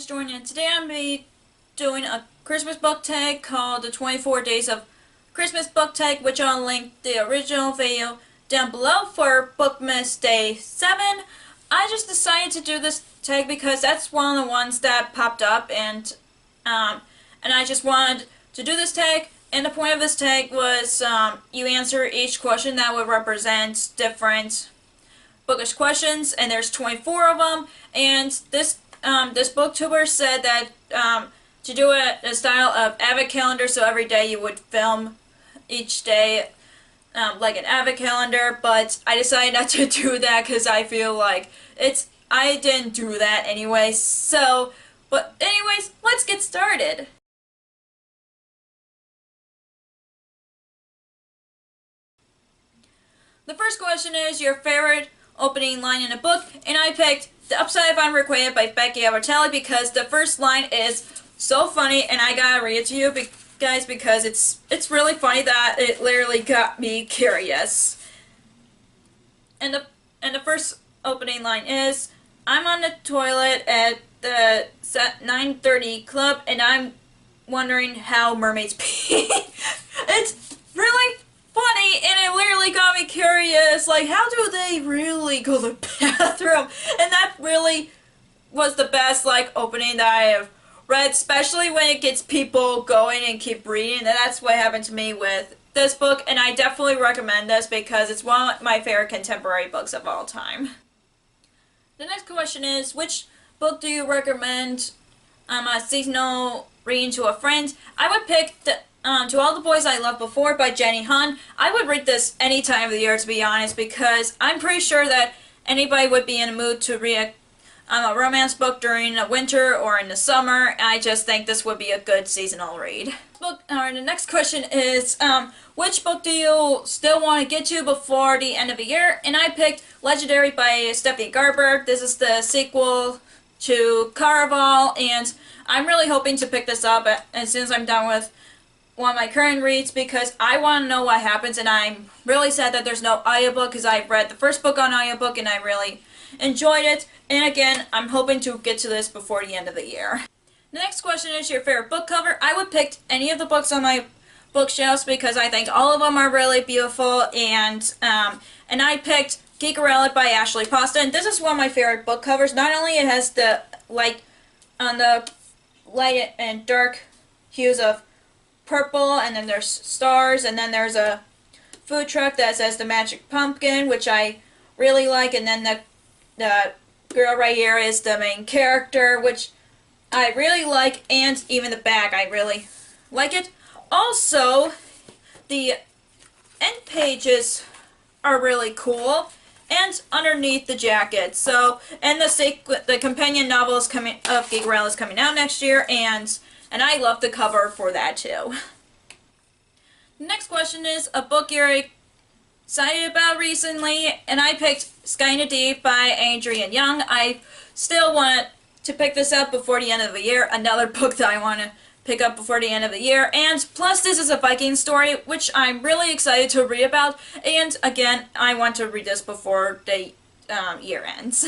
is Jordan, and today I'm going to be doing a Christmas book tag called the 24 Days of Christmas book tag, which I'll link the original video down below for Bookmas Day 7. I just decided to do this tag because that's one of the ones that popped up, and I just wanted to do this tag. And the point of this tag was you answer each question that would represent different bookish questions, and there's 24 of them. And this booktuber said that to do it in a style of advent calendar, so every day you would film each day like an advent calendar, but I decided not to do that because I feel like I didn't do that anyway. So, but anyways, let's get started. The first question is your favorite opening line in a book, and I picked The Upside Down Requited by Becky Albertalli because the first line is so funny, and I gotta read it to you guys because it's really funny that it literally got me curious. And the first opening line is, I'm on the toilet at the 9:30 club and I'm wondering how mermaids pee. It's really funny, and it literally got me curious, like, how do they really go to the bathroom? And that really was the best, like, opening that I have read, especially when it gets people going and keep reading, and that's what happened to me with this book, and I definitely recommend this because it's one of my favorite contemporary books of all time. The next question is, which book do you recommend a seasonal reading to a friend? I would pick To All the Boys I Loved Before by Jenny Han. I would read this any time of the year, to be honest, because I'm pretty sure that anybody would be in a mood to read a romance book during the winter or in the summer. I just think this would be a good seasonal read. The next question is, which book do you still want to get to before the end of the year? And I picked Legendary by Stephanie Garber. This is the sequel to Caraval, and I'm really hoping to pick this up as soon as I'm done with one of my current reads because I want to know what happens, and I'm really sad that there's no audiobook because I read the first book on audiobook and I really enjoyed it. And again, I'm hoping to get to this before the end of the year. The next question is your favorite book cover. I would pick any of the books on my bookshelves because I think all of them are really beautiful, and I picked Geek Relic by Ashley Pasta, and this is one of my favorite book covers. Not only it has the light and dark hues of purple, and then there's stars, and then there's a food truck that says the Magic Pumpkin, which I really like, and then the girl right here is the main character, which I really like, and even the back, I really like it. Also, the end pages are really cool, and underneath the jacket. So, and the companion novel is of Geek Relic is coming out next year, and I love the cover for that too. The next question is a book you're excited about recently, and I picked Sky in the Deep by Adrienne Young. I still want to pick this up before the end of the year, another book that I want to pick up before the end of the year, and plus this is a Viking story, which I'm really excited to read about, and again, I want to read this before the year ends.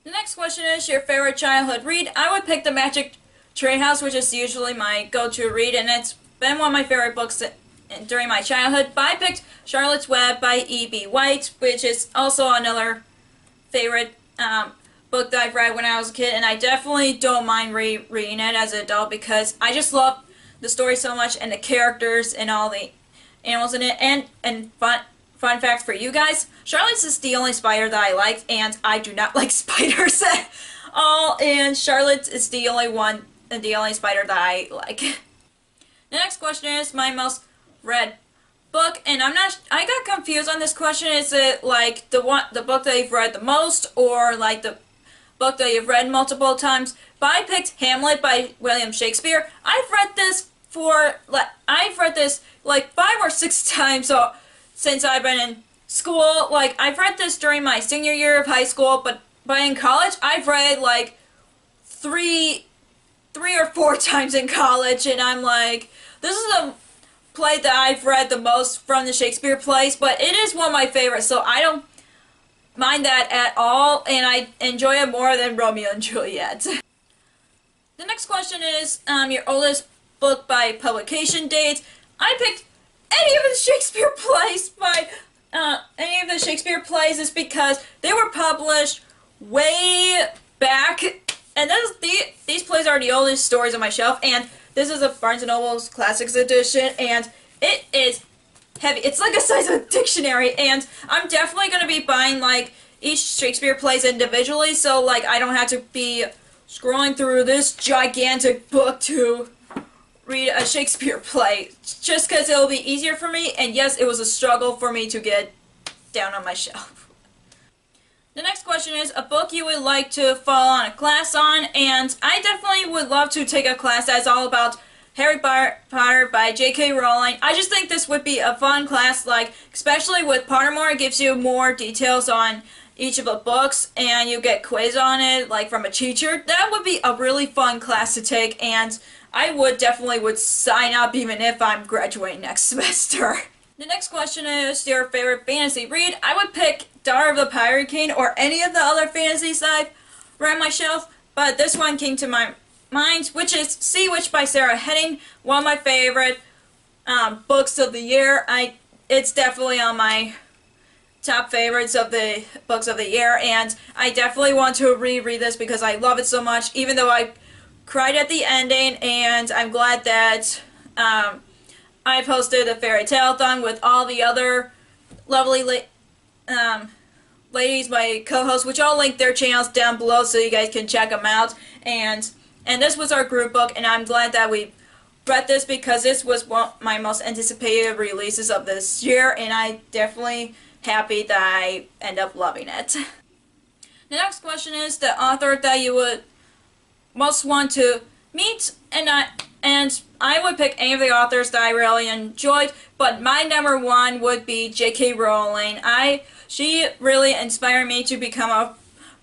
The next question is your favorite childhood read. I would pick The Magic Tree House, which is usually my go-to read, and it's been one of my favorite books during my childhood. But I picked Charlotte's Web by E.B. White, which is also another favorite book that I've read when I was a kid, and I definitely don't mind reading it as an adult because I just love the story so much and the characters and all the animals in it. And fun fact for you guys, Charlotte's is the only spider that I like, and I do not like spiders at all, and Charlotte is the only spider that I like. The next question is my most read book, and I got confused on this question. Is it like the book that you've read the most, or like the book that you've read multiple times? But I picked Hamlet by William Shakespeare. I've read this like 5 or 6 times since I've been in school. Like, I've read this during my senior year of high school, but in college I've read like three or 4 times in college, and I'm like, this is the play that I've read the most from the Shakespeare plays, but it is one of my favorites, so I don't mind that at all, and I enjoy it more than Romeo and Juliet. The next question is your oldest book by publication date. I picked any of the Shakespeare plays by is because they were published way back, and these plays are the oldest stories on my shelf. And this is a Barnes & Noble's Classics edition, and it is heavy. It's like the size of a dictionary, and I'm definitely going to be buying like each Shakespeare plays individually, so like I don't have to be scrolling through this gigantic book to read a Shakespeare play, just because it'll be easier for me. And yes, it was a struggle for me to get down on my shelf. The next question is a book you would like to follow on a class on, and I definitely would love to take a class that's all about Harry Potter by J.K. Rowling. I just think this would be a fun class, like especially with Pottermore. It gives you more details on each of the books, and you get quiz on it, like from a teacher. That would be a really fun class to take, and I would definitely sign up even if I'm graduating next semester. The next question is your favorite fantasy read. I would pick Daughter of the Pirate King or any of the other fantasies that I've read on my shelf, but this one came to my mind, which is Sea Witch by Sarah Henning, one of my favorite books of the year. It's definitely on my top favorites of the books of the year, and I definitely want to reread this because I love it so much, even though I cried at the ending. And I'm glad that I posted a fairy tale-thon with all the other lovely ladies, my co-hosts, which I'll link their channels down below so you guys can check them out. And this was our group book, and I'm glad that we read this because this was one of my most anticipated releases of this year, and I definitely happy that I end up loving it. The next question is the author that you would most want to meet, and I would pick any of the authors that I really enjoyed, but my number one would be J.K. Rowling. She really inspired me to become a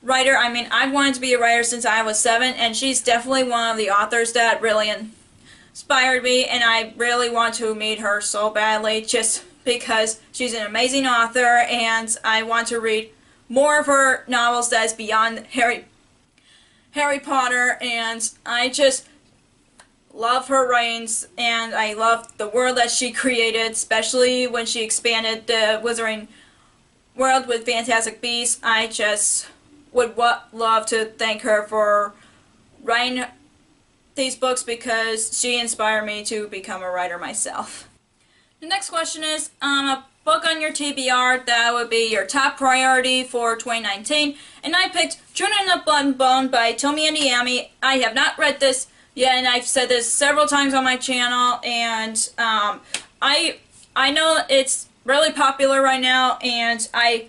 writer. I mean, I've wanted to be a writer since I was 7, and she's definitely one of the authors that really inspired me, and I really want to meet her so badly just because she's an amazing author, and I want to read more of her novels that's beyond Harry Potter, and I just love her writings, and I love the world that she created, especially when she expanded the Wizarding world with Fantastic Beasts. I just would love to thank her for writing these books because she inspired me to become a writer myself. The next question is a book on your TBR that would be your top priority for 2019, and I picked Children of Blood and Bone by Tomi Adeyemi. I have not read this yet, and I've said this several times on my channel, and I know it's really popular right now, and I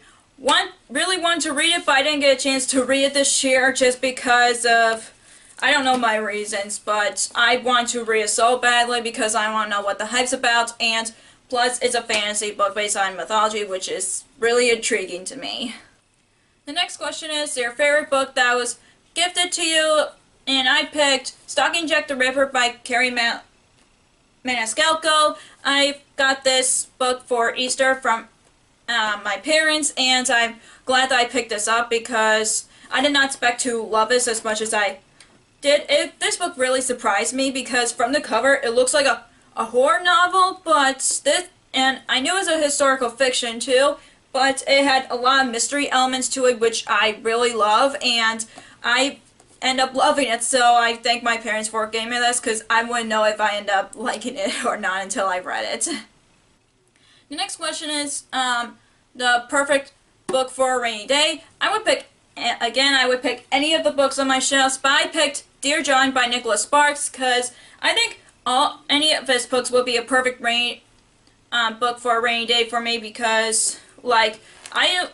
really want to read it, but I didn't get a chance to read it this year just because of, I don't know my reasons, but I want to read it so badly because I want to know what the hype's about, and plus it's a fantasy book based on mythology, which is really intriguing to me. The next question is your favorite book that was gifted to you, and I picked Stalking Jack the Ripper by Carrie Maniscalco. I got this book for Easter from my parents, and I'm glad that I picked this up because I did not expect to love this as much as I did. This book really surprised me because from the cover it looks like a horror novel, and I knew it was a historical fiction too, but it had a lot of mystery elements to it, which I really love, and I end up loving it. So I thank my parents for getting me this because I wouldn't know if I end up liking it or not until I read it. The next question is the perfect book for a rainy day. I would pick any of the books on my shelves, but I picked Dear John by Nicholas Sparks because I think any of his books would be a perfect book for a rainy day for me because, like, I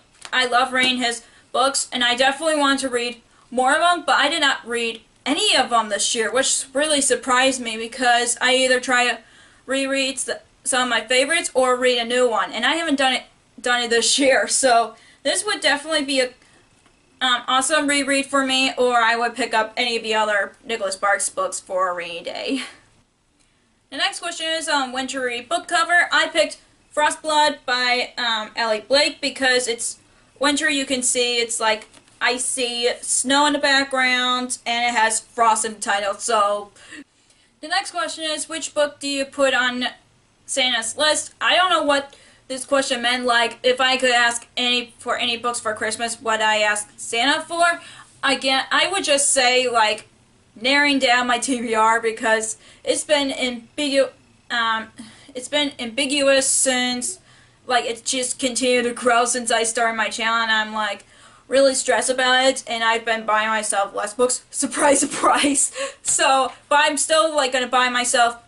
love reading his books, and I definitely want to read more of them, but I did not read any of them this year, which really surprised me because I either try to reread some of my favorites or read a new one, and I haven't done it this year, so this would definitely be a awesome reread for me, or I would pick up any of the other Nicholas Sparks books for a rainy day. The next question is Wintery book cover. I picked Frostblood by Ellie Blake because it's Wintery. You can see it's like I see snow in the background, and it has frost in the title. So the next question is, which book do you put on Santa's list? I don't know what this question meant. Like, if I could ask any books for Christmas, what I ask Santa for? Again, I would just say, like, narrowing down my TBR, because it's been ambiguous since, like, it's just continued to grow since I started my channel, and I'm like really stressed about it, and I've been buying myself less books. Surprise, surprise. So, but I'm still like gonna buy myself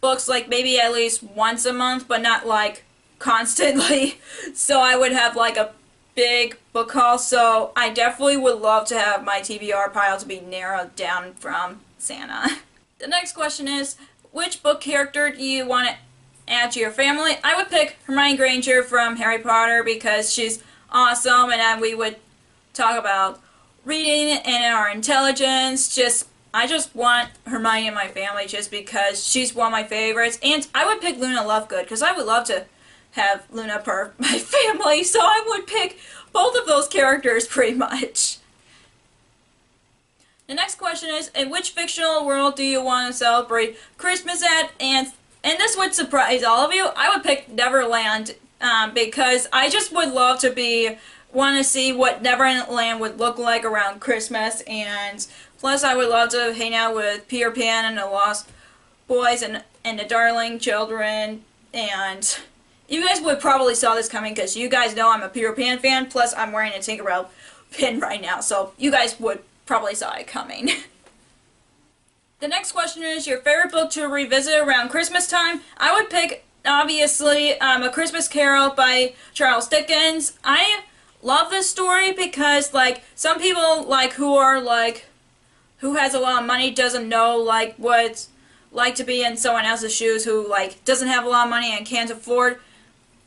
books like maybe at least once a month, but not like constantly. So I would have like a big book haul. So I definitely would love to have my TBR pile to be narrowed down from Santa. The next question is, which book character do you want to add to your family? I would pick Hermione Granger from Harry Potter because she's awesome, and then we would talk about reading and our intelligence. I just want Hermione in my family just because she's one of my favorites. And I would pick Luna Lovegood because I would love to have Luna part of my family, so I would pick both of those characters pretty much. The next question is, in which fictional world do you want to celebrate Christmas at? And this would surprise all of you. I would pick Neverland because I just would love to want to see what Neverland would look like around Christmas, and plus I would love to hang out with Peter Pan and the Lost Boys and the Darling Children, and you guys would probably saw this coming because you guys know I'm a Peter Pan fan, plus I'm wearing a Tinkerbell pin right now, so you guys would probably saw it coming. The next question is your favorite book to revisit around Christmas time. I would pick, obviously, A Christmas Carol by Charles Dickens. I love this story because, like, some people, like, who has a lot of money doesn't know, like, what it's like to be in someone else's shoes who, like, doesn't have a lot of money and can't afford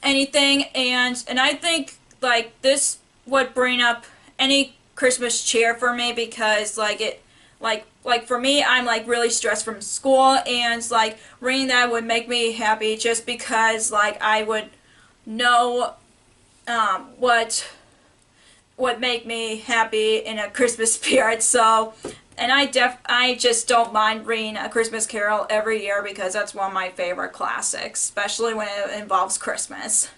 anything, and I think, like, this would bring up any Christmas cheer for me because, like, for me, I'm, like, really stressed from school, and, like, reading that would make me happy just because, like, I would know what would make me happy in a Christmas spirit. So, and I just don't mind reading A Christmas Carol every year because that's one of my favorite classics, especially when it involves Christmas.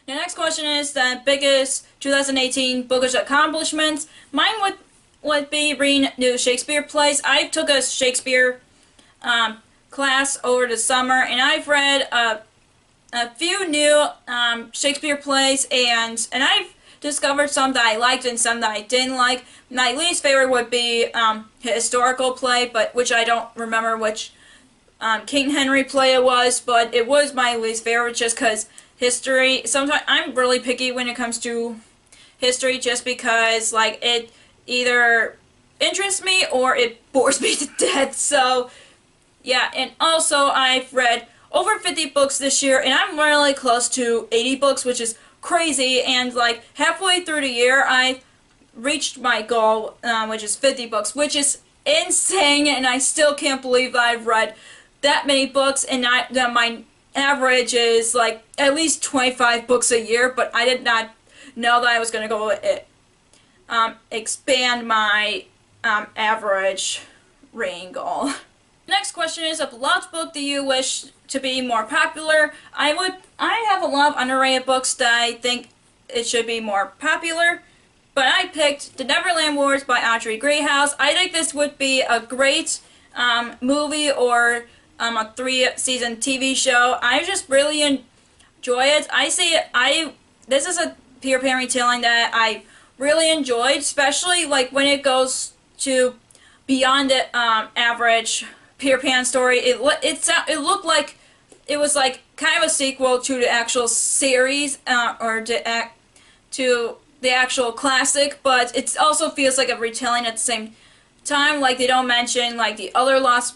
The next question is the biggest 2018 bookish accomplishments. Mine would be reading new Shakespeare plays. I took a Shakespeare class over the summer, and I've read a few new Shakespeare plays, and I've discovered some that I liked and some that I didn't like. My least favorite would be a historical play, which I don't remember which King Henry play it was, but it was my least favorite just because history, sometimes I'm really picky when it comes to history just because, like, it either interests me or it bores me to death. So yeah, and also I've read over 50 books this year, and I'm really close to 80 books, which is crazy, and like halfway through the year I reached my goal, which is 50 books, which is insane, and I still can't believe that I've read that many books, and that my average is like at least 25 books a year, but I did not know that I was going to go expand my average reading goal. Next question is, a beloved book do you wish to be more popular? I have a lot of underrated books that I think it should be more popular, but I picked The Neverland Wars by Audrey Greyhouse. I think this would be a great movie or a 3-season TV show. I just really enjoy it. This is a Peter Pan retelling that I really enjoyed, especially like when it goes to beyond the average Peter Pan story. It looked like it was like kind of a sequel to the actual series or to the actual classic, but it also feels like a retelling at the same time. Like, they don't mention like the other Lost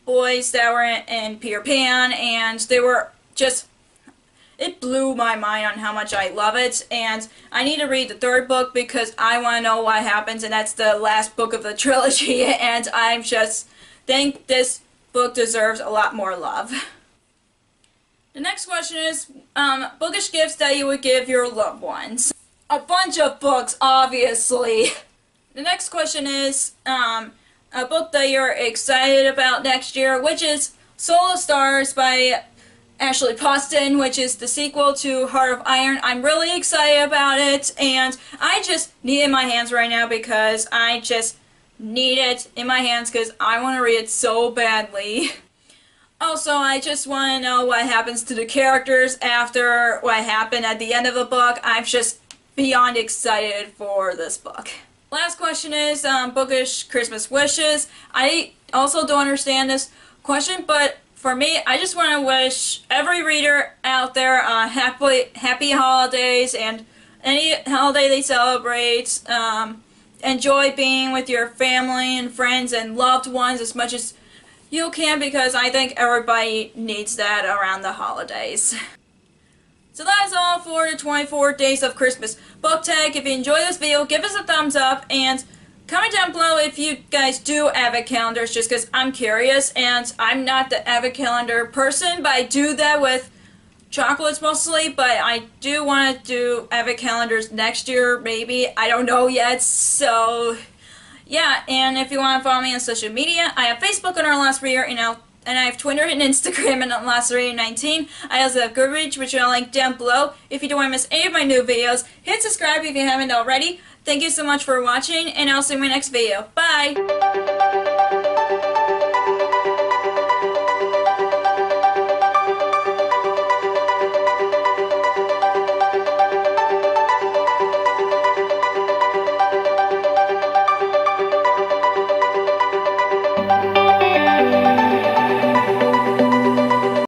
Boys that were in Peter Pan, and they were just, it blew my mind on how much I love it, and I need to read the third book because I want to know what happens, and that's the last book of the trilogy, and I just think this book deserves a lot more love. The next question is bookish gifts that you would give your loved ones. A bunch of books, obviously. The next question is a book that you're excited about next year, which is Soul of Stars by Ashley Poston, which is the sequel to Heart of Iron. I'm really excited about it, and I just need it in my hands right now because I just need it in my hands because I want to read it so badly. Also, I just want to know what happens to the characters after what happened at the end of the book. I'm just beyond excited for this book. Last question is bookish Christmas wishes. I also don't understand this question, but for me, I just want to wish every reader out there happy holidays and any holiday they celebrate. Enjoy being with your family and friends and loved ones as much as you can because I think everybody needs that around the holidays. So that is all for the 24 Days of Christmas book tag. If you enjoyed this video, give us a thumbs up and comment down below if you guys do avid calendars just because I'm curious and I'm not the avid calendar person, but I do that with chocolates mostly, but I do want to do avid calendars next year, maybe. I don't know yet, so yeah. And if you want to follow me on social media, I have Facebook on our last reader, and I have Twitter and Instagram and last reader 19. I also have Goodreads, which I'll link down below. If you don't want to miss any of my new videos, hit subscribe if you haven't already. Thank you so much for watching, and I'll see you in my next video. Bye!